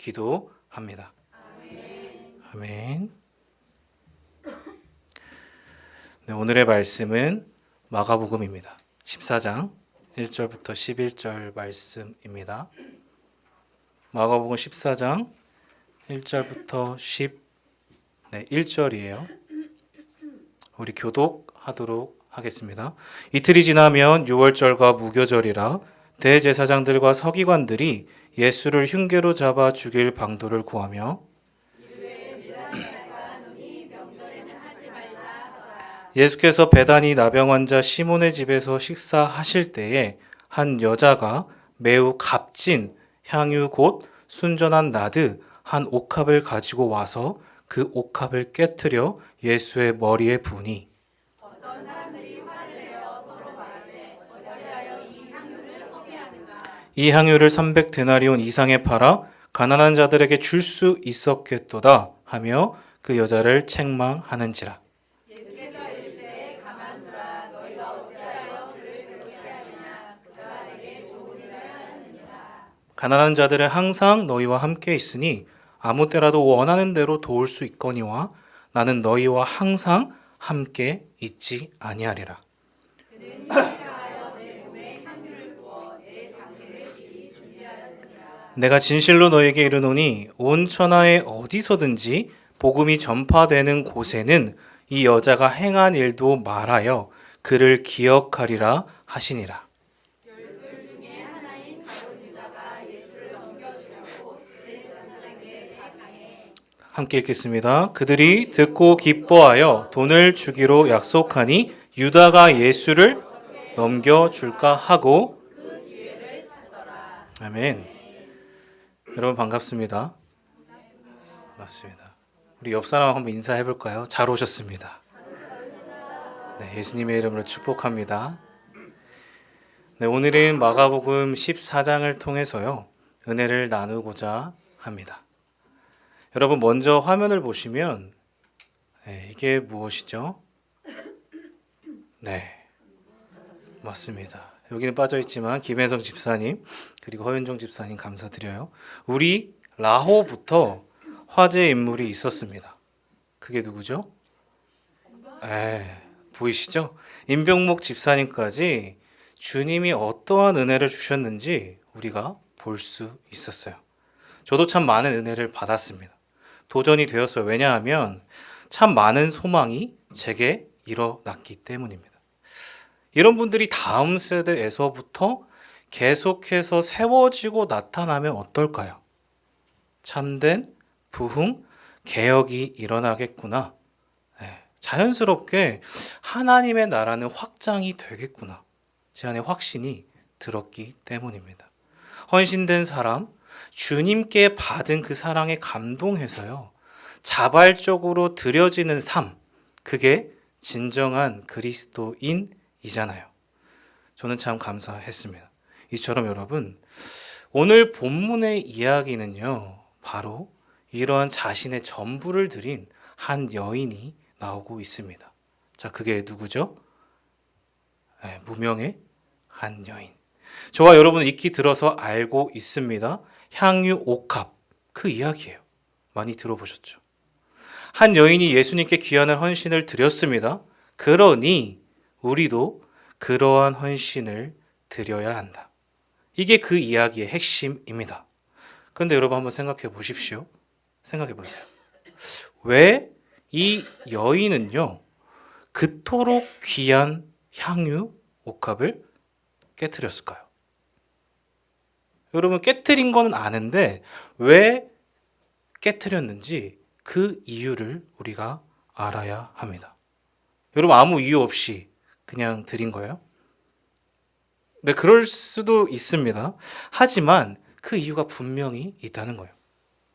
기도합니다. 아멘. 네, 오늘의 말씀은 마가복음입니다. 14장 1절부터 11절 말씀입니다. 마가복음 14장 1절부터 11절이에요. 우리 교독하도록 하겠습니다. 이틀이 지나면 유월절과 무교절이라 대제사장들과 서기관들이 예수를 흉계로 잡아 죽일 방도를 구하며 예수께서 베다니 나병 환자 시몬의 집에서 식사하실 때에 한 여자가 매우 값진 향유 곧 순전한 나드 한 옥합을 가지고 와서 그 옥합을 깨트려 예수의 머리에 부으니 이 향유를 300데나리온 이상에 팔아 가난한 자들에게 줄 수 있었겠도다 하며 그 여자를 책망하는지라. 가난한 자들은 항상 너희와 함께 있으니 아무 때라도 원하는 대로 도울 수 있거니와 나는 너희와 항상 함께 있지 아니하리라. 내가 진실로 너에게 이르노니 온 천하에 어디서든지 복음이 전파되는 곳에는 이 여자가 행한 일도 말하여 그를 기억하리라 하시니라. 함께 읽겠습니다. 그들이 듣고 기뻐하여 돈을 주기로 약속하니 유다가 예수를 넘겨줄까 하고 아멘. 여러분 반갑습니다. 맞습니다. 우리 옆 사람 한번 인사해 볼까요? 잘 오셨습니다. 네, 예수님의 이름으로 축복합니다. 네, 오늘은 마가복음 14장을 통해서요. 은혜를 나누고자 합니다. 여러분 먼저 화면을 보시면 이게 무엇이죠? 네, 맞습니다. 여기는 빠져있지만 김혜성 집사님 그리고 허윤정 집사님 감사드려요. 우리 라호부터 화제 인물이 있었습니다. 그게 누구죠? 보이시죠? 임병목 집사님까지 주님이 어떠한 은혜를 주셨는지 우리가 볼 수 있었어요. 저도 참 많은 은혜를 받았습니다. 도전이 되었어요. 왜냐하면 참 많은 소망이 제게 일어났기 때문입니다. 이런 분들이 다음 세대에서부터 계속해서 세워지고 나타나면 어떨까요? 참된 부흥, 개혁이 일어나겠구나. 자연스럽게 하나님의 나라는 확장이 되겠구나. 제 안에 확신이 들었기 때문입니다. 헌신된 사람, 주님께 받은 그 사랑에 감동해서요. 자발적으로 드려지는 삶, 그게 진정한 그리스도인이잖아요. 저는 참 감사했습니다. 이처럼 여러분, 오늘 본문의 이야기는요. 바로 이러한 자신의 전부를 드린 한 여인이 나오고 있습니다. 자, 그게 누구죠? 무명의 한 여인. 저와 여러분은 익히 들어서 알고 있습니다. 향유 옥합, 그 이야기예요. 많이 들어보셨죠? 한 여인이 예수님께 귀한 헌신을 드렸습니다. 그러니 우리도 그러한 헌신을 드려야 한다. 이게 그 이야기의 핵심입니다. 그런데 여러분 한번 생각해 보십시오. 생각해 보세요. 왜 이 여인은요, 그토록 귀한 향유 옥합을 깨트렸을까요? 여러분 깨트린 거는 아는데 왜 깨트렸는지 그 이유를 우리가 알아야 합니다. 여러분 아무 이유 없이 그냥 드린 거예요? 네, 그럴 수도 있습니다. 하지만 그 이유가 분명히 있다는 거예요.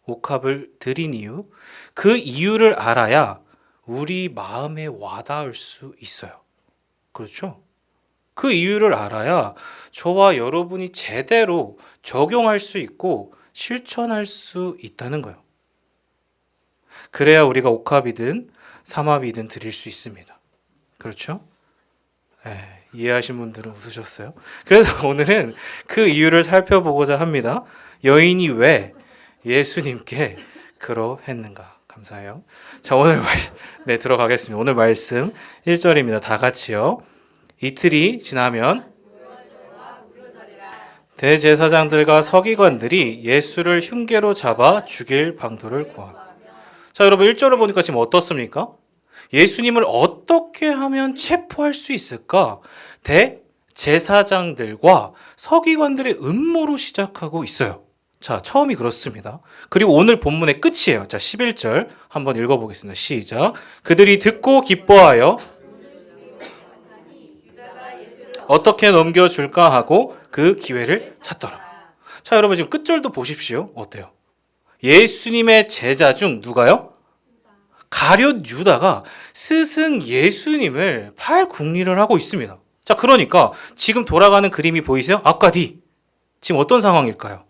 옥합을 드린 이유, 그 이유를 알아야 우리 마음에 와닿을 수 있어요. 그렇죠? 그 이유를 알아야 저와 여러분이 제대로 적용할 수 있고 실천할 수 있다는 거예요. 그래야 우리가 옥합이든 삼합이든 드릴 수 있습니다. 그렇죠? 이해하신 분들은 웃으셨어요. 그래서 오늘은 그 이유를 살펴보고자 합니다. 여인이 왜 예수님께 그러했는가. 감사해요. 자, 오늘 들어가겠습니다. 오늘 말씀 1절입니다. 다 같이요. 이틀이 지나면 대제사장들과 서기관들이 예수를 흉계로 잡아 죽일 방도를 구합니다. 자, 여러분 1절을 보니까 지금 어떻습니까? 예수님을 어떻게 하면 체포할 수 있을까? 대제사장들과 서기관들의 음모로 시작하고 있어요. 자, 처음이 그렇습니다. 그리고 오늘 본문의 끝이에요. 자, 11절 한번 읽어보겠습니다. 시작. 그들이 듣고 기뻐하여 어떻게 넘겨줄까 하고 그 기회를 찾더라. 자, 여러분 지금 끝절도 보십시오. 어때요? 예수님의 제자 중 누가요? 가룟 유다가 스승 예수님을 팔궁리를 하고 있습니다. 자, 그러니까 지금 돌아가는 그림이 보이세요? 앞과 뒤. 지금 어떤 상황일까요?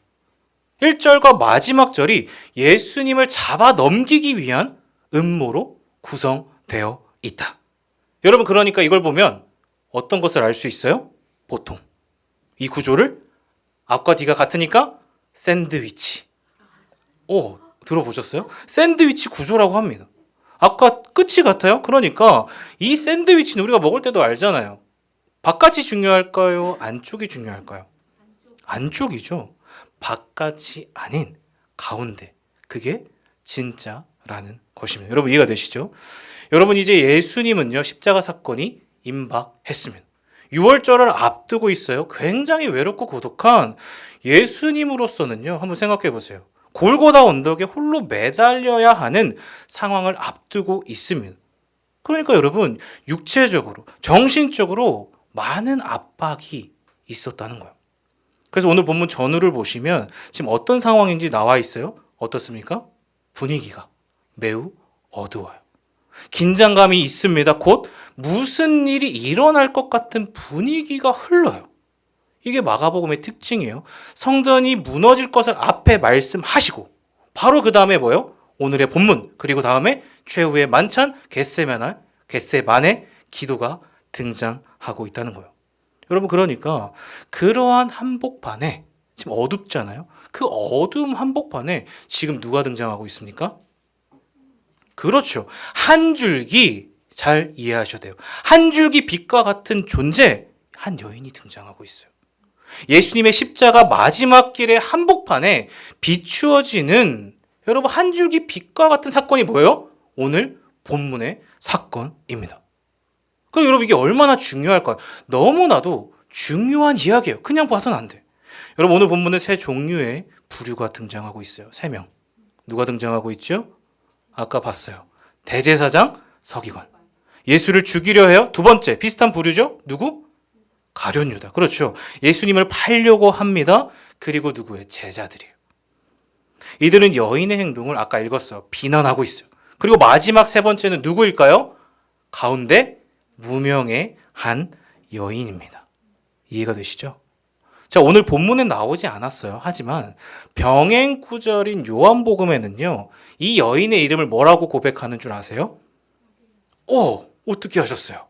1절과 마지막 절이 예수님을 잡아 넘기기 위한 음모로 구성되어 있다. 여러분, 그러니까 이걸 보면 어떤 것을 알 수 있어요? 보통 이 구조를 앞과 뒤가 같으니까 샌드위치. 들어보셨어요? 샌드위치 구조라고 합니다. 앞과 끝이 같아요. 그러니까 이 샌드위치는 우리가 먹을 때도 알잖아요. 바깥이 중요할까요? 안쪽이 중요할까요? 안쪽이죠. 바깥이 아닌 가운데. 그게 진짜라는 것입니다. 여러분 이해가 되시죠? 여러분 이제 예수님은요, 십자가 사건이 임박했습니다. 6월절을 앞두고 있어요. 굉장히 외롭고 고독한 예수님으로서는요, 한번 생각해 보세요. 골고다 언덕에 홀로 매달려야 하는 상황을 앞두고 있습니다. 그러니까 여러분 육체적으로, 정신적으로 많은 압박이 있었다는 거예요. 그래서 오늘 본문 전후를 보시면 지금 어떤 상황인지 나와 있어요. 어떻습니까? 분위기가 매우 어두워요. 긴장감이 있습니다. 곧 무슨 일이 일어날 것 같은 분위기가 흘러요. 이게 마가복음의 특징이에요. 성전이 무너질 것을 앞에 말씀하시고 바로 그 다음에 뭐예요? 오늘의 본문, 그리고 다음에 최후의 만찬 겟세만의 기도가 등장하고 있다는 거예요. 여러분, 그러니까 그러한 한복판에 지금 어둡잖아요. 그 어두움 한복판에 지금 누가 등장하고 있습니까? 그렇죠. 한 줄기, 잘 이해하셔야 돼요. 한 줄기 빛과 같은 존재, 한 여인이 등장하고 있어요. 예수님의 십자가 마지막 길의 한복판에 비추어지는 여러분 한 줄기 빛과 같은 사건이 뭐예요? 오늘 본문의 사건입니다. 그럼 여러분 이게 얼마나 중요할까요? 너무나도 중요한 이야기예요. 그냥 봐서는 안 돼. 여러분 오늘 본문에 세 종류의 부류가 등장하고 있어요. 3명. 누가 등장하고 있죠? 아까 봤어요. 대제사장, 서기관. 예수를 죽이려 해요. 두 번째 비슷한 부류죠? 누구? 가룟 유다. 그렇죠. 예수님을 팔려고 합니다. 그리고 누구의? 제자들이에요. 이들은 여인의 행동을 아까 읽었어요. 비난하고 있어요. 그리고 마지막 세 번째는 누구일까요? 가운데 무명의 한 여인입니다. 이해가 되시죠? 자, 오늘 본문에 나오지 않았어요. 하지만 병행 구절인 요한복음에는요, 이 여인의 이름을 뭐라고 고백하는 줄 아세요? 어떻게 하셨어요?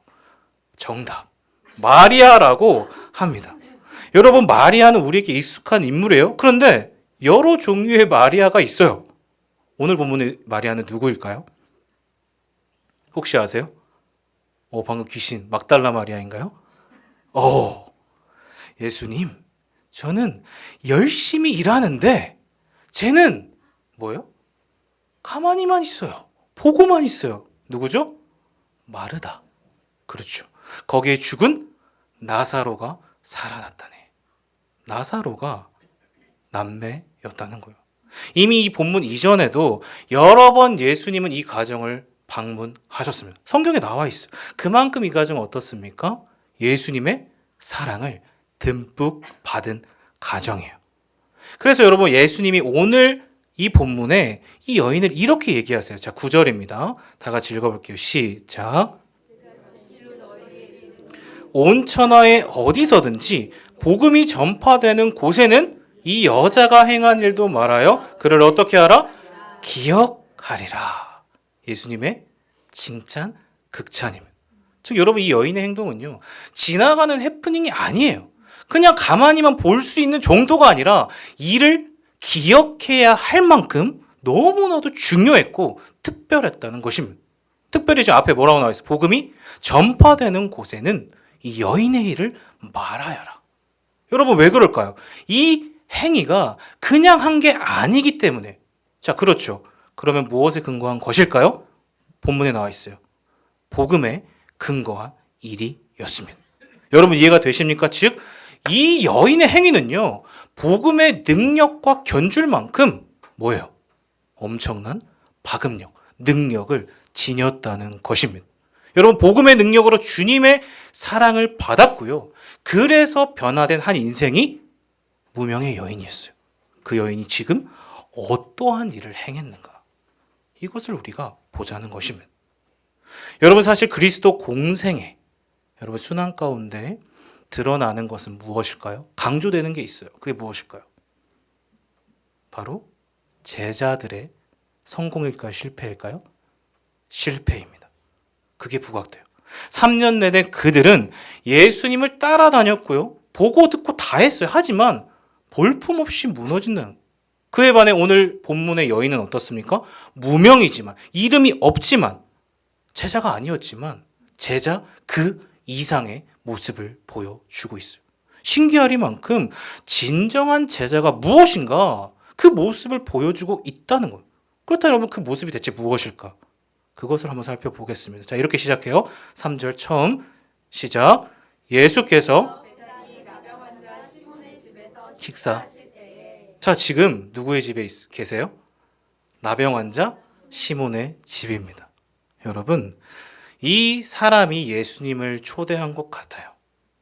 정답. 마리아라고 합니다. 여러분, 마리아는 우리에게 익숙한 인물이에요. 그런데 여러 종류의 마리아가 있어요. 오늘 본문의 마리아는 누구일까요? 혹시 아세요? 방금 귀신 막달라 마리아인가요? 예수님, 저는 열심히 일하는데 쟤는 뭐예요? 가만히만 있어요. 보고만 있어요. 누구죠? 마르다. 그렇죠. 거기에 죽은 나사로가 살아났다네. 나사로가 남매였다는 거예요. 이미 이 본문 이전에도 여러 번 예수님은 이 가정을 방문하셨습니다. 성경에 나와 있어요. 그만큼 이 가정은 어떻습니까? 예수님의 사랑을 듬뿍 받은 가정이에요. 그래서 여러분 예수님이 오늘 이 본문에 이 여인을 이렇게 얘기하세요. 자, 9절입니다. 다 같이 읽어볼게요. 시작. 온 천하에 어디서든지 복음이 전파되는 곳에는 이 여자가 행한 일도 말하여 그를 어떻게 하라? 기억하리라. 예수님의 칭찬, 극찬입니다. 즉 여러분 이 여인의 행동은요, 지나가는 해프닝이 아니에요. 그냥 가만히만 볼 수 있는 정도가 아니라 이를 기억해야 할 만큼 너무나도 중요했고 특별했다는 것입니다. 특별히 지금 앞에 뭐라고 나와 있어요? 복음이 전파되는 곳에는 이 여인의 일을 말하여라. 여러분 왜 그럴까요? 이 행위가 그냥 한 게 아니기 때문에. 자, 그렇죠. 그러면 무엇에 근거한 것일까요? 본문에 나와 있어요. 복음에 근거한 일이었습니다. 여러분 이해가 되십니까? 즉, 이 여인의 행위는요, 복음의 능력과 견줄 만큼 뭐예요? 엄청난 파급력, 능력을 지녔다는 것입니다. 여러분, 복음의 능력으로 주님의 사랑을 받았고요. 그래서 변화된 한 인생이 무명의 여인이었어요. 그 여인이 지금 어떠한 일을 행했는가? 이것을 우리가 보자는 것입니다. 여러분, 사실 그리스도 공생애, 여러분 순환 가운데 드러나는 것은 무엇일까요? 강조되는 게 있어요. 그게 무엇일까요? 바로 제자들의 성공일까요? 실패일까요? 실패입니다. 그게 부각돼요. 3년 내내 그들은 예수님을 따라다녔고요. 보고 듣고 다 했어요. 하지만 볼품없이 무너진다는. 그에 반해 오늘 본문의 여인은 어떻습니까? 무명이지만, 이름이 없지만, 제자가 아니었지만 제자 그 이상의 모습을 보여주고 있어요. 신기하리만큼 진정한 제자가 무엇인가 그 모습을 보여주고 있다는 거예요. 그렇다면 여러분 그 모습이 대체 무엇일까? 그것을 한번 살펴보겠습니다. 자, 이렇게 시작해요. 3절 처음 시작. 예수께서 식사. 자, 지금 누구의 집에 계세요? 나병 환자 시몬의 집입니다. 여러분, 이 사람이 예수님을 초대한 것 같아요.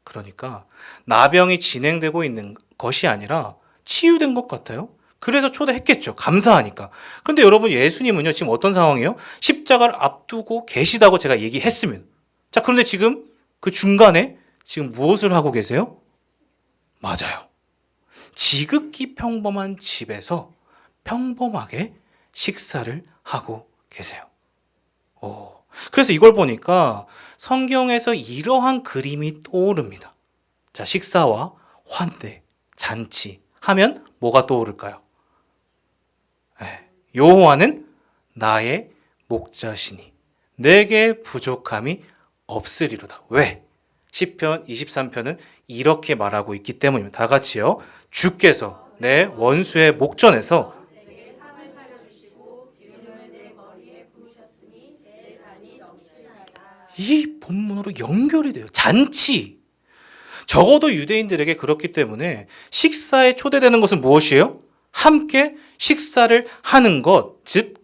그러니까 나병이 진행되고 있는 것이 아니라 치유된 것 같아요. 그래서 초대했겠죠. 감사하니까. 그런데 여러분, 예수님은요, 지금 어떤 상황이에요? 십자가를 앞두고 계시다고 제가 얘기했으면. 자, 그런데 지금 그 중간에 지금 무엇을 하고 계세요? 맞아요. 지극히 평범한 집에서 평범하게 식사를 하고 계세요. 그래서 이걸 보니까 성경에서 이러한 그림이 떠오릅니다. 자, 식사와 환대, 잔치 하면 뭐가 떠오를까요? 여호와는 나의 목자시니 내게 부족함이 없으리로다. 왜? 시편 23편은 이렇게 말하고 있기 때문입니다. 다 같이요. 주께서 내 원수의 목전에서 이 본문으로 연결이 돼요. 잔치. 적어도 유대인들에게 그렇기 때문에 식사에 초대되는 것은 무엇이에요? 함께 식사를 하는 것, 즉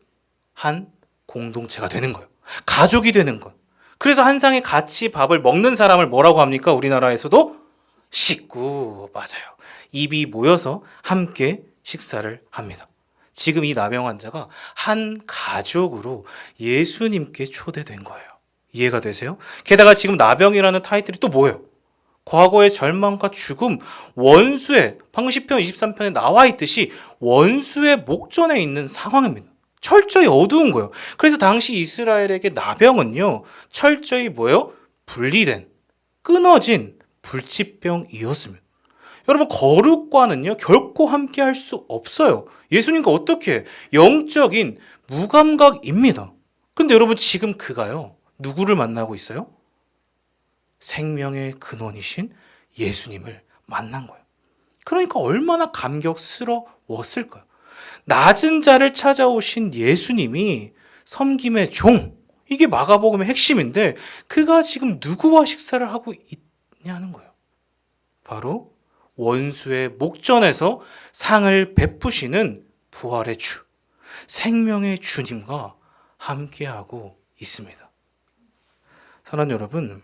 한 공동체가 되는 거예요. 가족이 되는 것. 그래서 한 상에 같이 밥을 먹는 사람을 뭐라고 합니까? 우리나라에서도 식구. 맞아요. 입이 모여서 함께 식사를 합니다. 지금 이 나병 환자가 한 가족으로 예수님께 초대된 거예요. 이해가 되세요? 게다가 지금 나병이라는 타이틀이 또 뭐예요? 과거의 절망과 죽음, 원수의, 방금 시편 23편에 나와 있듯이 원수의 목전에 있는 상황입니다. 철저히 어두운 거예요. 그래서 당시 이스라엘에게 나병은요, 철저히 뭐예요? 분리된, 끊어진 불치병이었습니다. 여러분, 거룩과는요, 결코 함께 할 수 없어요. 예수님과 어떻게? 영적인 무감각입니다. 그런데 여러분, 지금 그가요, 누구를 만나고 있어요? 생명의 근원이신 예수님을 만난 거예요. 그러니까 얼마나 감격스러웠을까요? 낮은 자를 찾아오신 예수님이 섬김의 종, 이게 마가복음의 핵심인데 그가 지금 누구와 식사를 하고 있냐는 거예요. 바로 원수의 목전에서 상을 베푸시는 부활의 주, 생명의 주님과 함께하고 있습니다. 사랑하는 여러분,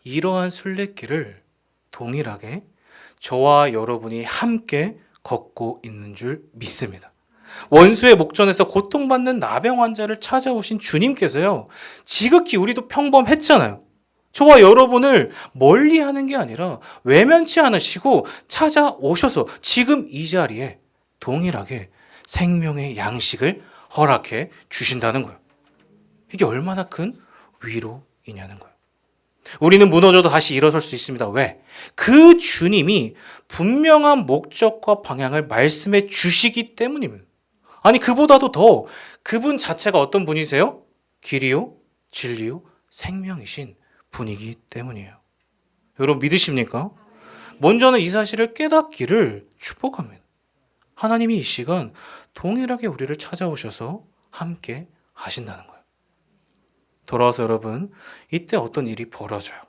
이러한 순례길을 동일하게 저와 여러분이 함께 걷고 있는 줄 믿습니다. 원수의 목전에서 고통받는 나병 환자를 찾아오신 주님께서요, 지극히 우리도 평범했잖아요. 저와 여러분을 멀리하는 게 아니라 외면치 않으시고 찾아오셔서 지금 이 자리에 동일하게 생명의 양식을 허락해 주신다는 거예요. 이게 얼마나 큰 위로이냐는 거예요. 우리는 무너져도 다시 일어설 수 있습니다. 왜? 그 주님이 분명한 목적과 방향을 말씀해 주시기 때문입니다. 아니, 그보다도 더 그분 자체가 어떤 분이세요? 길이요, 진리요, 생명이신 분이기 때문이에요. 여러분 믿으십니까? 먼저는 이 사실을 깨닫기를 축복합니다. 하나님이 이 시간 동일하게 우리를 찾아오셔서 함께 하신다는 거예요. 돌아와서 여러분, 이때 어떤 일이 벌어져요.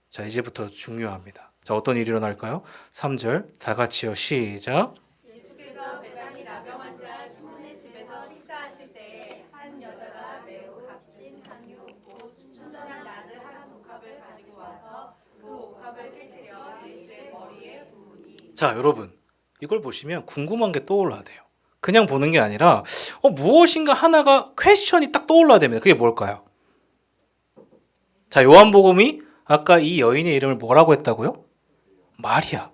자, 이제부터 중요합니다. 자, 어떤 일이 일어날까요? 3절 다 같이요. 시작. 예수께서 배단이 나병 환자 시몬의 집에서 식사하실 때에 한 여자가 매우 값진 향유 곧 순전한 나드 한 옥합을 가지고 와서 그 옥합을 깨뜨려 예수의 머리에 부으니. 자, 여러분, 이걸 보시면 궁금한 게 떠올라야 돼요. 그냥 보는 게 아니라 무엇인가 하나가 퀘스천이 딱 떠올라야 됩니다. 그게 뭘까요? 자, 요한복음이 아까 이 여인의 이름을 뭐라고 했다고요? 마리아.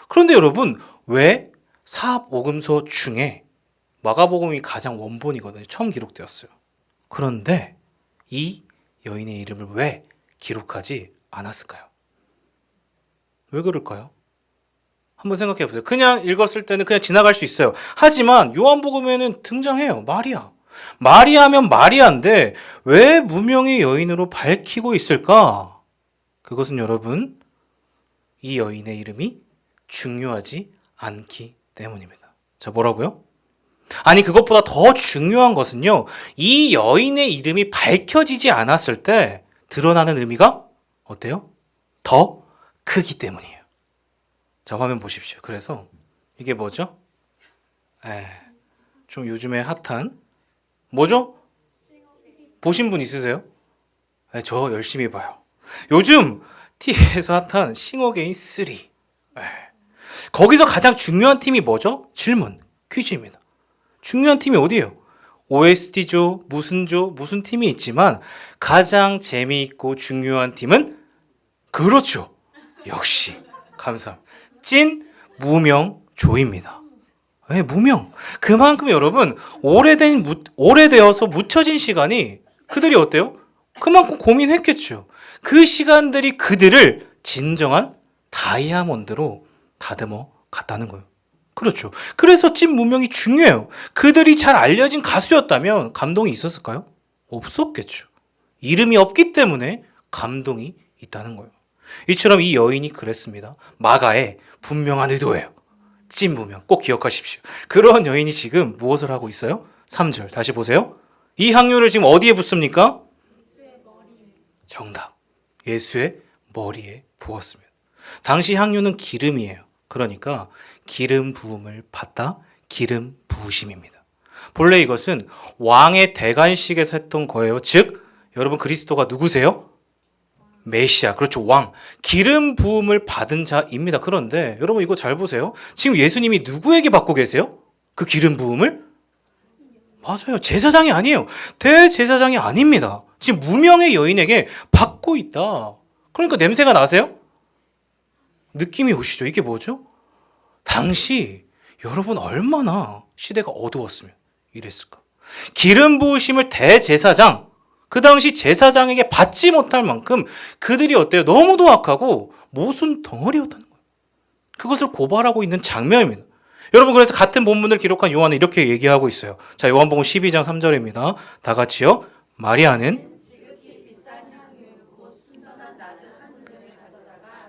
그런데 여러분, 왜 사복음서 중에 마가복음이 가장 원본이거든요. 처음 기록되었어요. 그런데 이 여인의 이름을 왜 기록하지 않았을까요? 왜 그럴까요? 한번 생각해 보세요. 그냥 읽었을 때는 그냥 지나갈 수 있어요. 하지만 요한복음에는 등장해요. 마리아. 마리아면 마리아인데 왜 무명의 여인으로 밝히고 있을까? 그것은 여러분, 이 여인의 이름이 중요하지 않기 때문입니다. 자, 뭐라고요? 아니, 그것보다 더 중요한 것은요, 이 여인의 이름이 밝혀지지 않았을 때 드러나는 의미가 어때요? 더 크기 때문이에요. 자, 화면 보십시오. 그래서 이게 뭐죠? 좀 요즘에 핫한 뭐죠? 보신 분 있으세요? 저 열심히 봐요. 요즘 TV에서 핫한 싱어게인 3. 거기서 가장 중요한 팀이 뭐죠? 질문, 퀴즈입니다. 중요한 팀이 어디예요? OST조, 무슨 팀이 있지만 가장 재미있고 중요한 팀은 그렇죠. 역시 감사합니다. 찐 무명조입니다. 왜 무명? 그만큼 여러분 오래되어서 묻혀진 시간이 그들이 어때요? 그만큼 고민했겠죠. 그 시간들이 그들을 진정한 다이아몬드로 다듬어 갔다는 거예요. 그렇죠. 그래서 찐 무명이 중요해요. 그들이 잘 알려진 가수였다면 감동이 있었을까요? 없었겠죠. 이름이 없기 때문에 감동이 있다는 거예요. 이처럼 이 여인이 그랬습니다. 마가의 분명한 의도예요. 찐 무명 꼭 기억하십시오. 그런 여인이 지금 무엇을 하고 있어요? 3절 다시 보세요. 이 향유를 지금 어디에 붓습니까? 정답. 예수의 머리에 부었습니다. 당시 향유는 기름이에요. 그러니까 기름 부음을 받다, 기름 부으심입니다. 본래 이것은 왕의 대관식에서 했던 거예요. 즉, 여러분 그리스도가 누구세요? 메시아, 그렇죠, 왕. 기름 부음을 받은 자입니다. 그런데 여러분 이거 잘 보세요. 지금 예수님이 누구에게 받고 계세요? 그 기름 부음을? 맞아요. 제사장이 아니에요. 대제사장이 아닙니다. 지금 무명의 여인에게 받고 있다. 그러니까 냄새가 나세요? 느낌이 오시죠? 이게 뭐죠? 당시 여러분 얼마나 시대가 어두웠으면 이랬을까? 기름 부으심을 대제사장, 그 당시 제사장에게 받지 못할 만큼 그들이 어때요? 너무도 악하고 모순 덩어리였다는 거예요. 그것을 고발하고 있는 장면입니다. 여러분 그래서 같은 본문을 기록한 요한은 이렇게 얘기하고 있어요. 자, 요한복음 12장 3절입니다. 다 같이요. 마리아는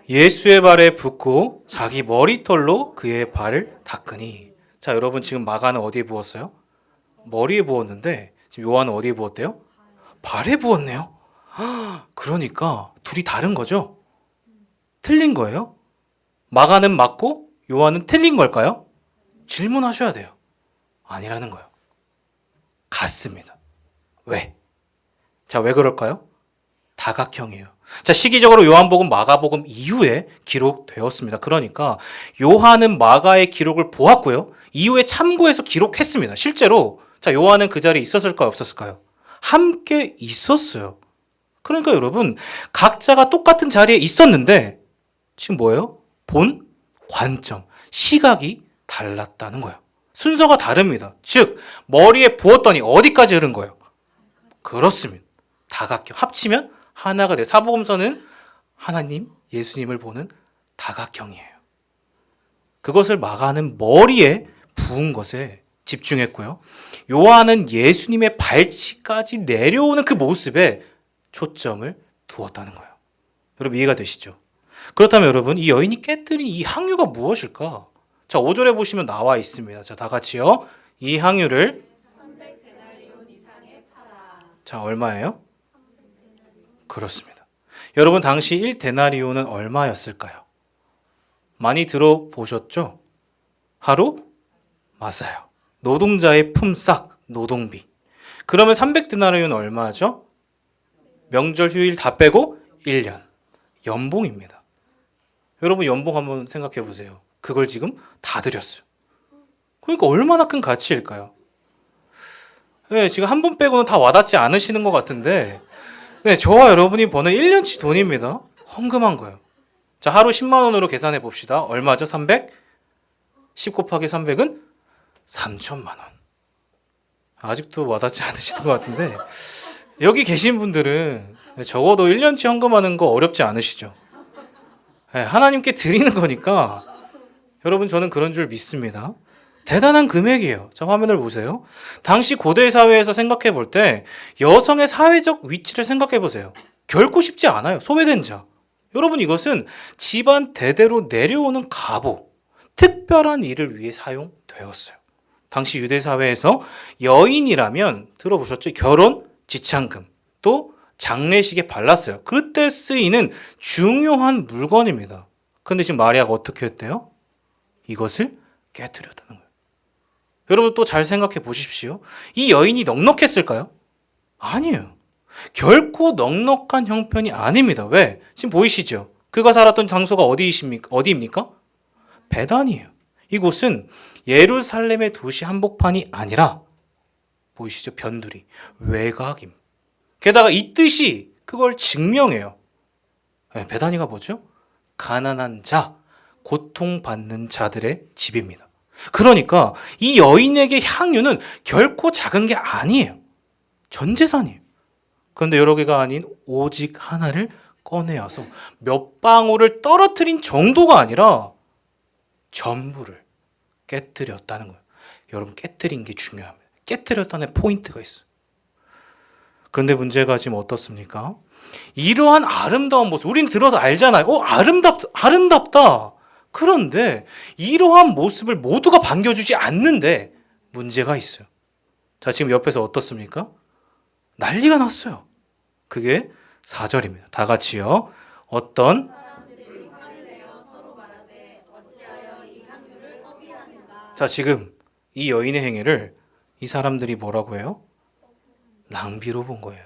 예수의 발에 붓고 자기 머리털로 그의 발을 닦으니. 자, 여러분 지금 마가는 어디에 부었어요? 머리에 부었는데 지금 요한은 어디에 부었대요? 발에 부었네요. 그러니까 둘이 다른 거죠? 틀린 거예요? 마가는 맞고 요한은 틀린 걸까요? 질문하셔야 돼요. 아니라는 거예요. 같습니다. 왜? 자, 왜 그럴까요? 다각형이에요. 자, 시기적으로 요한복음, 마가복음 이후에 기록되었습니다. 그러니까 요한은 마가의 기록을 보았고요. 이후에 참고해서 기록했습니다. 실제로 자, 요한은 그 자리에 있었을까요? 없었을까요? 함께 있었어요. 그러니까 여러분 각자가 똑같은 자리에 있었는데 지금 뭐예요? 본 관점, 시각이 달랐다는 거예요. 순서가 다릅니다. 즉 머리에 부었더니 어디까지 흐른 거예요? 그렇습니다. 다각형 합치면 하나가 돼. 사복음서는 하나님, 예수님을 보는 다각형이에요. 그것을 마가는 머리에 부은 것에 집중했고요. 요한은 예수님의 발치까지 내려오는 그 모습에 초점을 두었다는 거예요. 여러분 이해가 되시죠? 그렇다면 여러분 이 여인이 깨뜨린 이 향유가 무엇일까? 자, 5절에 보시면 나와 있습니다. 자, 다 같이요. 이 향유를 300데나리온 이상에 팔아. 자, 얼마예요? 그렇습니다. 여러분 당시 1데나리온은 얼마였을까요? 많이 들어보셨죠? 하루? 맞아요. 노동자의 품삯, 노동비. 그러면 300데나리온은 얼마죠? 명절 휴일 다 빼고 1년. 연봉입니다. 여러분 연봉 한번 생각해 보세요. 그걸 지금 다 드렸어요. 그러니까 얼마나 큰 가치일까요? 네, 지금 한 분 빼고는 다 와닿지 않으시는 것 같은데 네, 저와 여러분이 버는 1년치 돈입니다. 헌금한 거예요. 자, 하루 10만 원으로 계산해 봅시다. 얼마죠? 300? 10 곱하기 300은 3천만 원. 아직도 와닿지 않으시는 것 같은데 여기 계신 분들은 적어도 1년치 헌금하는 거 어렵지 않으시죠? 네, 하나님께 드리는 거니까 여러분 저는 그런 줄 믿습니다. 대단한 금액이에요. 자, 화면을 보세요. 당시 고대 사회에서 생각해 볼 때 여성의 사회적 위치를 생각해 보세요. 결코 쉽지 않아요. 소외된 자. 여러분 이것은 집안 대대로 내려오는 가보, 특별한 일을 위해 사용되었어요. 당시 유대 사회에서 여인이라면 들어보셨죠? 결혼, 지창금, 또 장례식에 발랐어요. 그때 쓰이는 중요한 물건입니다. 그런데 지금 마리아가 어떻게 했대요? 이것을 깨뜨렸다는 거예요. 여러분 또 잘 생각해 보십시오. 이 여인이 넉넉했을까요? 아니에요. 결코 넉넉한 형편이 아닙니다. 왜? 지금 보이시죠? 그가 살았던 장소가 어디입니까? 베단이에요. 이곳은 예루살렘의 도시 한복판이 아니라 보이시죠? 변두리, 외곽임. 게다가 이 뜻이 그걸 증명해요. 베다니가 뭐죠? 가난한 자, 고통받는 자들의 집입니다. 그러니까 이 여인에게 향유는 결코 작은 게 아니에요. 전 재산이에요. 그런데 여러 개가 아닌 오직 하나를 꺼내어서 몇 방울을 떨어뜨린 정도가 아니라 전부를 깨뜨렸다는 거예요. 여러분 깨뜨린 게 중요합니다. 깨뜨렸다는 포인트가 있어요. 그런데 문제가 지금 어떻습니까? 이러한 아름다운 모습, 우리는 들어서 알잖아요. 아름답다. 그런데 이러한 모습을 모두가 반겨주지 않는데 문제가 있어요. 자, 지금 옆에서 어떻습니까? 난리가 났어요. 그게 4절입니다. 다 같이요. 어떤 사람들이 화를 내어 서로 말하되 어찌하여 이 향유를 허비하는가. 자, 지금 이 여인의 행위를 이 사람들이 뭐라고 해요? 낭비로 본 거예요.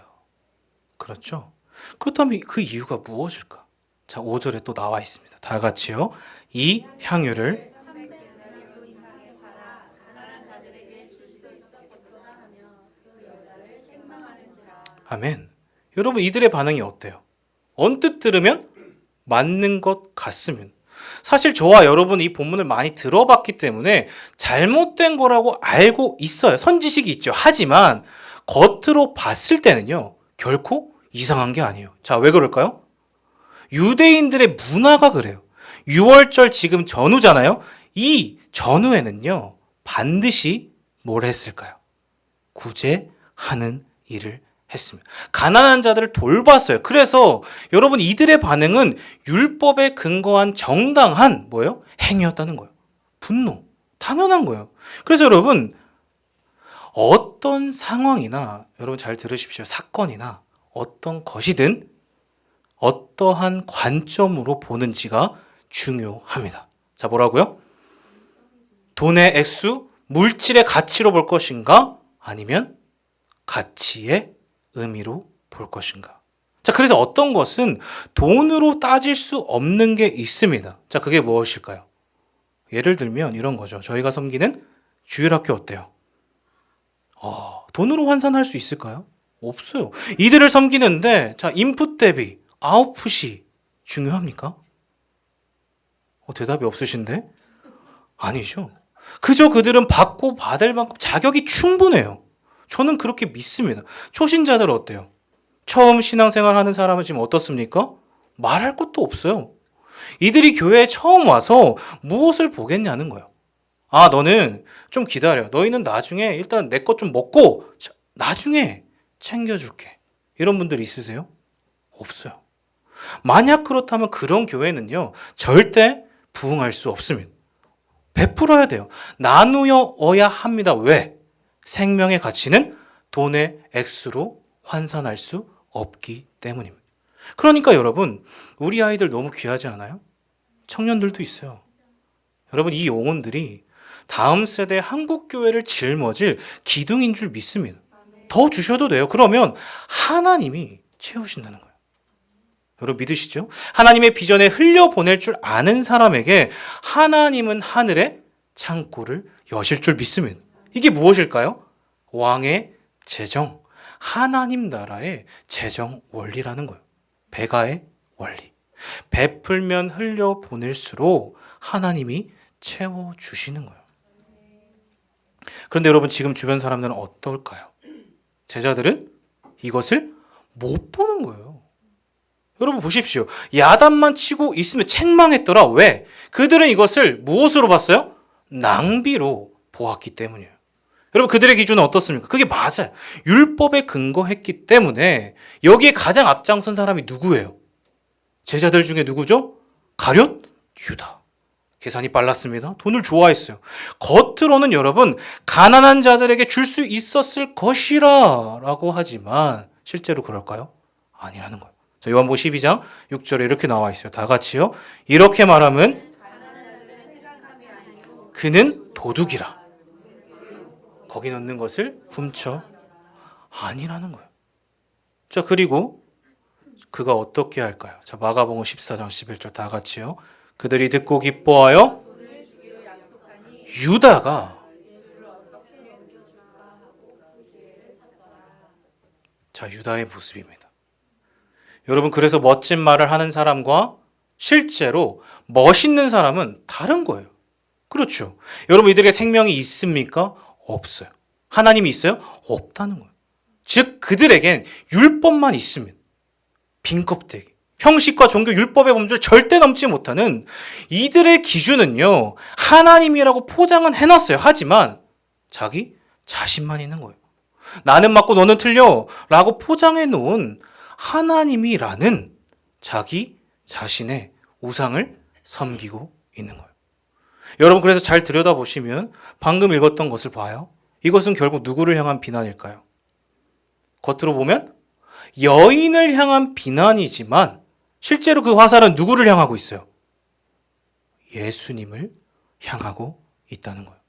그렇죠? 그렇다면 그 이유가 무엇일까? 자, 5절에 또 나와 있습니다. 다 같이요. 이 향유를 300데나리온 이상에 팔아 가난한 자들에게 줄 수 있었겠구나 하며 그 여자를 책망하는지라. 아멘. 여러분 이들의 반응이 어때요? 언뜻 들으면 맞는 것 같으면 사실 저와 여러분 이 본문을 많이 들어봤기 때문에 잘못된 거라고 알고 있어요. 선지식이 있죠. 하지만 겉으로 봤을 때는요. 결코 이상한 게 아니에요. 자, 왜 그럴까요? 유대인들의 문화가 그래요. 6월절 지금 전후잖아요. 이 전후에는요. 반드시 뭘 했을까요? 구제하는 일을 했습니다. 가난한 자들을 돌봤어요. 그래서 여러분 이들의 반응은 율법에 근거한 정당한 뭐예요? 행위였다는 거예요. 분노. 당연한 거예요. 그래서 여러분 어떤 상황이나 여러분 잘 들으십시오. 사건이나 어떤 것이든 어떠한 관점으로 보는지가 중요합니다. 자, 뭐라고요? 돈의 액수, 물질의 가치로 볼 것인가? 아니면 가치의 의미로 볼 것인가? 자, 그래서 어떤 것은 돈으로 따질 수 없는 게 있습니다. 자, 그게 무엇일까요? 예를 들면 이런 거죠. 저희가 섬기는 주일학교 어때요? 돈으로 환산할 수 있을까요? 없어요. 이들을 섬기는데 자, 인풋 대비 아웃풋이 중요합니까? 대답이 없으신데? 아니죠. 그저 그들은 받고 받을 만큼 자격이 충분해요. 저는 그렇게 믿습니다. 초신자들 어때요? 처음 신앙생활 하는 사람은 지금 어떻습니까? 말할 것도 없어요. 이들이 교회에 처음 와서 무엇을 보겠냐는 거예요. 아, 너는 좀 기다려. 너희는 나중에 일단 내 것 좀 먹고 나중에 챙겨줄게. 이런 분들 있으세요? 없어요. 만약 그렇다면 그런 교회는요, 절대 부흥할 수 없습니다. 베풀어야 돼요. 나누어야 합니다. 왜? 생명의 가치는 돈의 액수로 환산할 수 없기 때문입니다. 그러니까 여러분, 우리 아이들 너무 귀하지 않아요? 청년들도 있어요. 여러분, 이 영혼들이 다음 세대 한국 교회를 짊어질 기둥인 줄 믿습니다. 더 주셔도 돼요. 그러면 하나님이 채우신다는 거예요. 여러분 믿으시죠? 하나님의 비전에 흘려보낼 줄 아는 사람에게 하나님은 하늘의 창고를 여실 줄 믿습니다. 이게 무엇일까요? 왕의 재정, 하나님 나라의 재정 원리라는 거예요. 배가의 원리. 베풀면 흘려보낼수록 하나님이 채워주시는 거예요. 그런데 여러분 지금 주변 사람들은 어떨까요? 제자들은 이것을 못 보는 거예요. 여러분 보십시오. 야단만 치고 있으면 책망했더라. 왜? 그들은 이것을 무엇으로 봤어요? 낭비로 보았기 때문이에요. 여러분 그들의 기준은 어떻습니까? 그게 맞아요. 율법에 근거했기 때문에 여기에 가장 앞장선 사람이 누구예요? 제자들 중에 누구죠? 가룟? 유다. 계산이 빨랐습니다. 돈을 좋아했어요. 겉으로는 여러분 가난한 자들에게 줄 수 있었을 것이라 라고 하지만 실제로 그럴까요? 아니라는 거예요. 자, 요한복음 12장 6절에 이렇게 나와 있어요. 다 같이요. 이렇게 말하면 그는 도둑이라. 거기 넣는 것을 훔쳐. 아니라는 거예요. 자, 그리고 그가 어떻게 할까요? 자, 마가복음 14장 11절 다 같이요. 그들이 듣고 기뻐하여 유다가 자, 유다의 모습입니다. 여러분 그래서 멋진 말을 하는 사람과 실제로 멋있는 사람은 다른 거예요. 그렇죠. 여러분 이들에게 생명이 있습니까? 없어요. 하나님이 있어요? 없다는 거예요. 즉 그들에겐 율법만 있습니다. 빈 껍데기. 형식과 종교 율법의 범주를 절대 넘지 못하는 이들의 기준은요. 하나님이라고 포장은 해놨어요. 하지만 자기 자신만 있는 거예요. 나는 맞고 너는 틀려 라고 포장해 놓은 하나님이라는 자기 자신의 우상을 섬기고 있는 거예요. 여러분 그래서 잘 들여다보시면 방금 읽었던 것을 봐요. 이것은 결국 누구를 향한 비난일까요? 겉으로 보면 여인을 향한 비난이지만 실제로 그 화살은 누구를 향하고 있어요? 예수님을 향하고 있다는 거예요.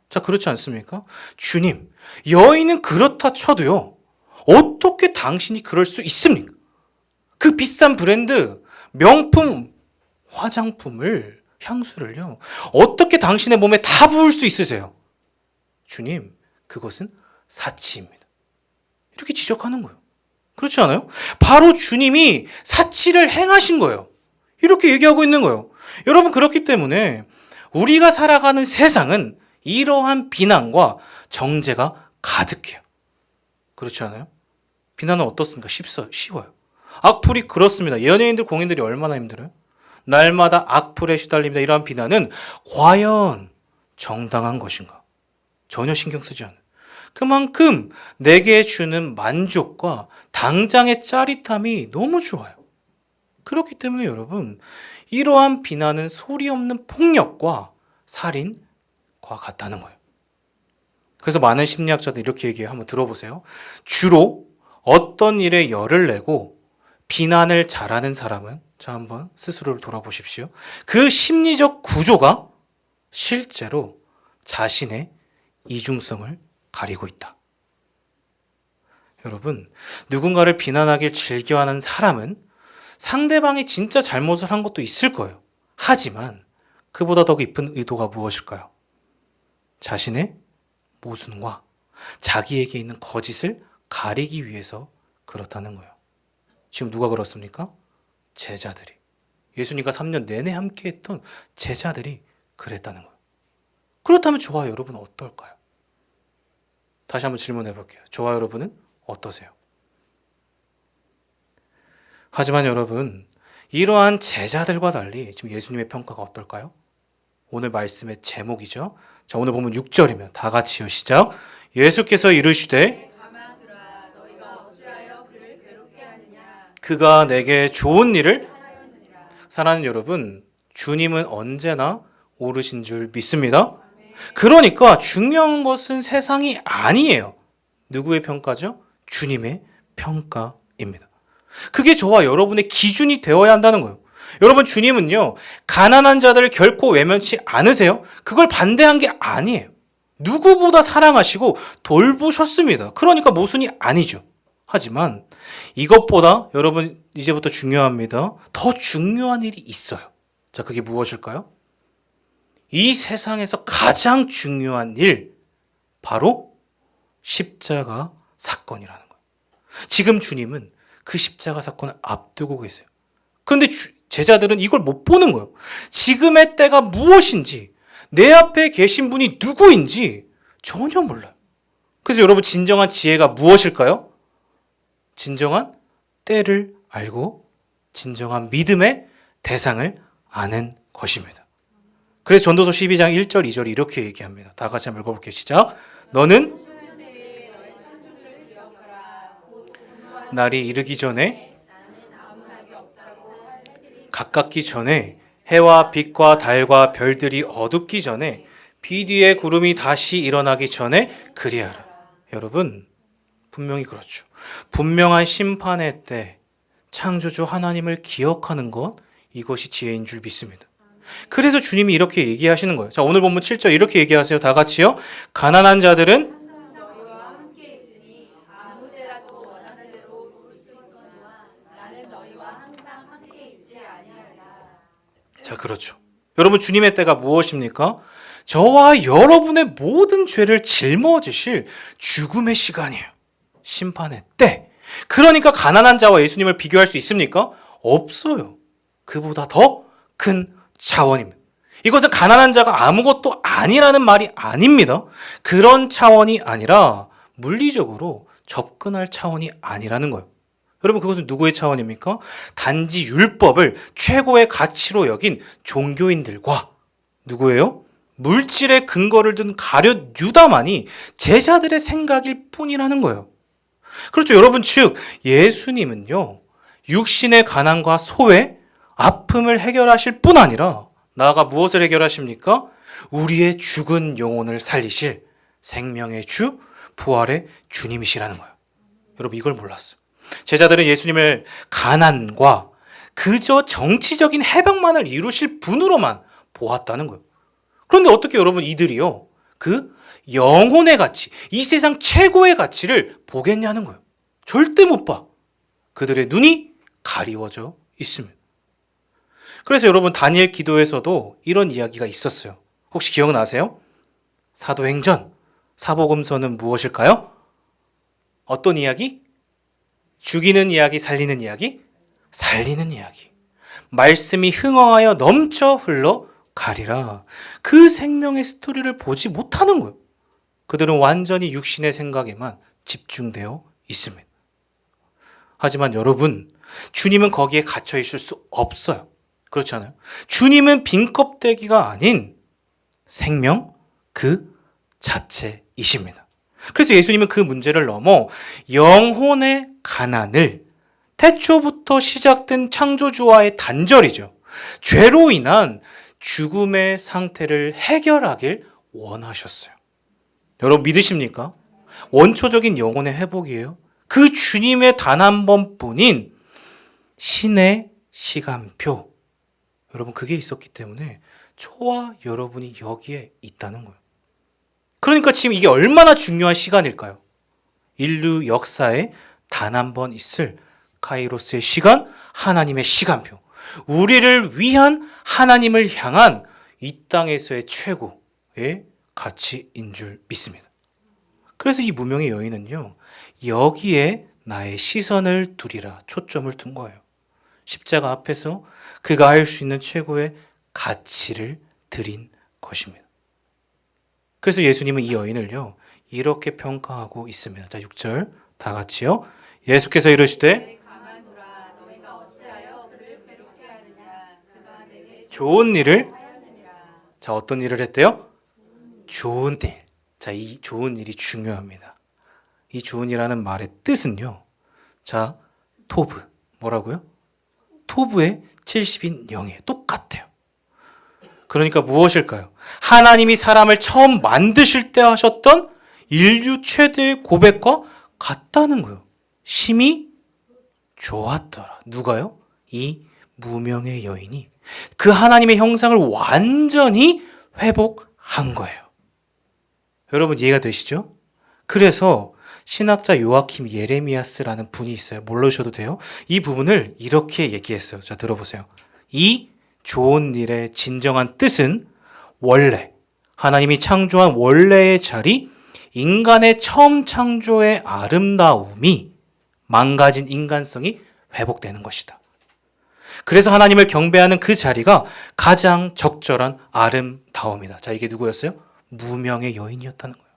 자, 그렇지 않습니까? 주님, 여인은 그렇다 쳐도요. 어떻게 당신이 그럴 수 있습니까? 그 비싼 브랜드, 명품, 화장품을, 향수를요. 어떻게 당신의 몸에 다 부을 수 있으세요? 주님, 그것은 사치입니다. 이렇게 지적하는 거예요. 그렇지 않아요? 바로 주님이 사치를 행하신 거예요. 이렇게 얘기하고 있는 거예요. 여러분 그렇기 때문에 우리가 살아가는 세상은 이러한 비난과 정죄가 가득해요. 그렇지 않아요? 비난은 어떻습니까? 쉬워요. 악플이 그렇습니다. 연예인들, 공인들이 얼마나 힘들어요? 날마다 악플에 시달립니다. 이러한 비난은 과연 정당한 것인가? 전혀 신경 쓰지 않아요. 그만큼 내게 주는 만족과 당장의 짜릿함이 너무 좋아요. 그렇기 때문에 여러분 이러한 비난은 소리 없는 폭력과 살인과 같다는 거예요. 그래서 많은 심리학자들이 이렇게 얘기해요. 한번 들어보세요. 주로 어떤 일에 열을 내고 비난을 잘하는 사람은 자 한번 스스로를 돌아보십시오. 그 심리적 구조가 실제로 자신의 이중성을 가리고 있다. 여러분, 누군가를 비난하길 즐겨하는 사람은 상대방이 진짜 잘못을 한 것도 있을 거예요. 하지만 그보다 더 깊은 의도가 무엇일까요? 자신의 모순과 자기에게 있는 거짓을 가리기 위해서 그렇다는 거예요. 지금 누가 그렇습니까? 제자들이. 예수님과 3년 내내 함께했던 제자들이 그랬다는 거예요. 그렇다면 저와 여러분은 어떨까요? 다시 한번 질문해 볼게요. 저와 여러분은 어떠세요? 하지만 여러분, 이러한 제자들과 달리 지금 예수님의 평가가 어떨까요? 오늘 말씀의 제목이죠. 자, 오늘 보면 6절이면 다 같이요. 시작. 예수께서 이르시되 가만두라. 너희가 어찌하여 그를 괴롭게 하느냐. 그가 내게 좋은 일을 하였느니라. 사랑하는 여러분, 주님은 언제나 옳으신 줄 믿습니다. 그러니까 중요한 것은 세상이 아니에요. 누구의 평가죠? 주님의 평가입니다. 그게 저와 여러분의 기준이 되어야 한다는 거예요. 여러분, 주님은요, 가난한 자들을 결코 외면치 않으세요. 그걸 반대한 게 아니에요. 누구보다 사랑하시고 돌보셨습니다. 그러니까 모순이 아니죠. 하지만 이것보다 여러분 이제부터 중요합니다. 더 중요한 일이 있어요. 자, 그게 무엇일까요? 이 세상에서 가장 중요한 일, 바로 십자가 사건이라는 거예요. 지금 주님은 그 십자가 사건을 앞두고 계세요. 그런데 제자들은 이걸 못 보는 거예요. 지금의 때가 무엇인지, 내 앞에 계신 분이 누구인지 전혀 몰라요. 그래서 여러분, 진정한 지혜가 무엇일까요? 진정한 때를 알고 진정한 믿음의 대상을 아는 것입니다. 그래서 전도서 12장 1절 2절이 이렇게 얘기합니다. 다 같이 한번 읽어볼게요. 시작. 너는 날이 이르기 전에 가깝기 전에 해와 빛과 달과 별들이 어둡기 전에 비 뒤에 구름이 다시 일어나기 전에 그리하라. 여러분, 분명히 그렇죠. 분명한 심판의 때 창조주 하나님을 기억하는 것, 이것이 지혜인 줄 믿습니다. 그래서 주님이 이렇게 얘기하시는 거예요. 자, 오늘 본문 7절 이렇게 얘기하세요. 다 같이요. 가난한 자들은 너희와 함께 있으니 아무 데라도 원하는 대로 올 수 있거니와 나는 너희와 항상 함께 있지 아니하리라. 자, 그렇죠. 여러분, 주님의 때가 무엇입니까? 저와 여러분의 모든 죄를 짊어지실 죽음의 시간이에요. 심판의 때. 그러니까 가난한 자와 예수님을 비교할 수 있습니까? 없어요. 그보다 더 큰 차원입니다. 이것은 가난한 자가 아무것도 아니라는 말이 아닙니다. 그런 차원이 아니라 물리적으로 접근할 차원이 아니라는 거예요. 여러분, 그것은 누구의 차원입니까? 단지 율법을 최고의 가치로 여긴 종교인들과 누구예요? 물질의 근거를 둔 가룟 유다만이 제자들의 생각일 뿐이라는 거예요. 그렇죠. 여러분, 즉 예수님은요, 육신의 가난과 소외, 아픔을 해결하실 뿐 아니라 나아가 무엇을 해결하십니까? 우리의 죽은 영혼을 살리실 생명의 주, 부활의 주님이시라는 거예요. 여러분, 이걸 몰랐어요. 제자들은 예수님을 가난과 그저 정치적인 해방만을 이루실 분으로만 보았다는 거예요. 그런데 어떻게 여러분, 이들이요, 그 영혼의 가치, 이 세상 최고의 가치를 보겠냐는 거예요. 절대 못 봐. 그들의 눈이 가리워져 있습니다. 그래서 여러분, 다니엘 기도에서도 이런 이야기가 있었어요. 혹시 기억나세요? 사도행전, 사복음서는 무엇일까요? 어떤 이야기? 죽이는 이야기, 살리는 이야기? 살리는 이야기. 말씀이 흥황하여 넘쳐 흘러가리라. 그 생명의 스토리를 보지 못하는 거예요. 그들은 완전히 육신의 생각에만 집중되어 있습니다. 하지만 여러분, 주님은 거기에 갇혀 있을 수 없어요. 그렇잖아요. 주님은 빈 껍데기가 아닌 생명 그 자체이십니다. 그래서 예수님은 그 문제를 넘어 영혼의 가난을 태초부터 시작된 창조주와의 단절이죠. 죄로 인한 죽음의 상태를 해결하길 원하셨어요. 여러분, 믿으십니까? 원초적인 영혼의 회복이에요. 그 주님의 단 한 번뿐인 신의 시간표. 여러분, 그게 있었기 때문에 저와 여러분이 여기에 있다는 거예요. 그러니까 지금 이게 얼마나 중요한 시간일까요? 인류 역사에 단 한 번 있을 카이로스의 시간, 하나님의 시간표. 우리를 위한 하나님을 향한 이 땅에서의 최고의 가치인 줄 믿습니다. 그래서 이 무명의 여인은요, 여기에 나의 시선을 두리라 초점을 둔 거예요. 십자가 앞에서 그가 할 수 있는 최고의 가치를 드린 것입니다. 그래서 예수님은 이 여인을요, 이렇게 평가하고 있습니다. 자, 6절 다 같이요. 예수께서 이르시되 가만두라. 너희가 어찌하여 그를 괴롭게 좋은 일을. 자, 어떤 일을 했대요? 좋은 일. 자, 이 좋은 일이 중요합니다. 이 좋은 일이라는 말의 뜻은요. 자, 토브. 뭐라고요? 토브의 70인 영이에요. 똑같아요. 그러니까 무엇일까요? 하나님이 사람을 처음 만드실 때 하셨던 인류 최대의 고백과 같다는 거예요. 심히 좋았더라. 누가요? 이 무명의 여인이 그 하나님의 형상을 완전히 회복한 거예요. 여러분 이해가 되시죠? 그래서 신학자 요아킴 예레미야스라는 분이 있어요. 모르셔도 돼요. 이 부분을 이렇게 얘기했어요. 자, 들어보세요. 이 좋은 일의 진정한 뜻은 원래 하나님이 창조한 원래의 자리, 인간의 처음 창조의 아름다움이 망가진 인간성이 회복되는 것이다. 그래서 하나님을 경배하는 그 자리가 가장 적절한 아름다움이다. 자, 이게 누구였어요? 무명의 여인이었다는 거예요.